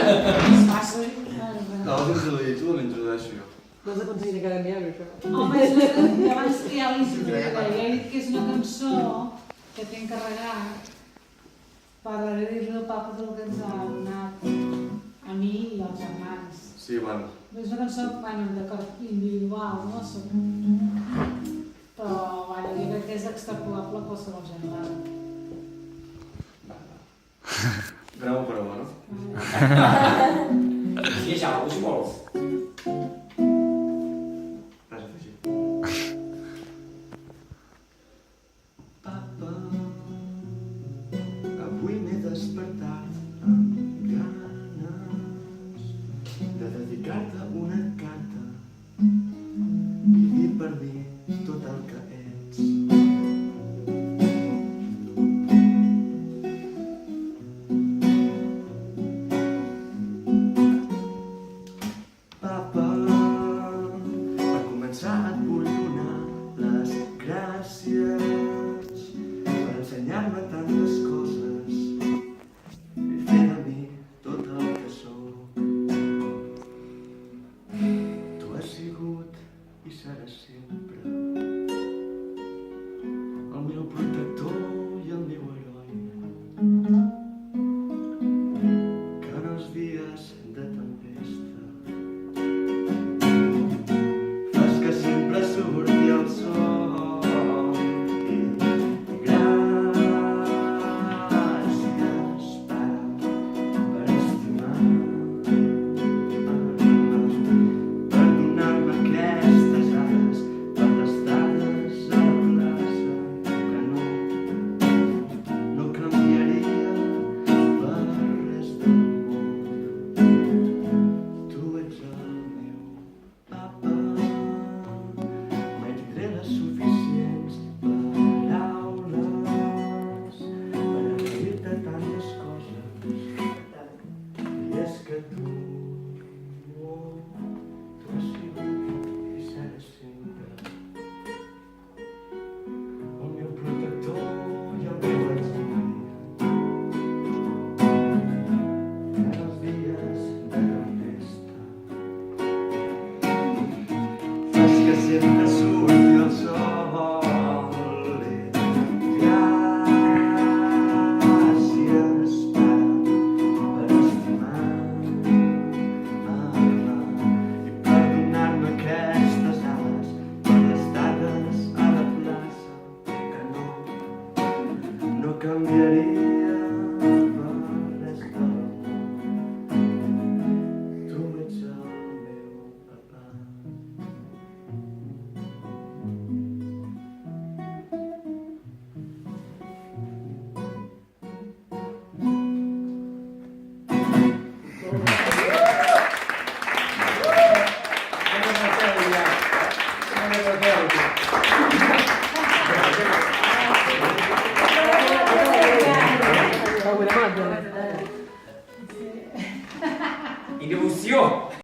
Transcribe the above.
És fàcil. No, dins de la tu l'introdueixo jo. No has aconseguit acadèmia, això. Home, és una... abans que ja l'he dit que és una cançó que t'he encarregat per agrair-li al papa del que ens ha donat a mi i als germans. Sí, bueno. És una cançó, bueno, d'acord individual, no? Però, bueno, jo crec que és extrapolable a qualsevol germà. Bravo, però, no? Sí, ja, si vols. Res a afegir. Papa, avui m'he despertat amb ganes de dedicar-te una carta i dir per mi tot el que ets. Papa, per començar et vull donar les gràcies per ensenyar-me tantes coses i fer de mi tot el que sóc. Tu has sigut i seràs sempre el meu protector i el meu heroi, que en els dies de tempesta fas que sempre surti el sol. I gràcies, Pare, per estimar-me, per donar-me aquestes ales, per les dades a la plaça, que no canviaria per res del món. Tu ets el meu papa, mai tindré les suficients paraules per agrair-te tantes coses. I és que tu has sigut i seràs sempre el meu protector i el meu heroi, en els dies de tempesta fas que sempre surti el sol. Gràcies, Pare, per estimar-me i per donar-me aquestes ales, per les dades a la plaça, que no canviaria per res del món. Tu ets el meu papa. Avui demà, In devoció.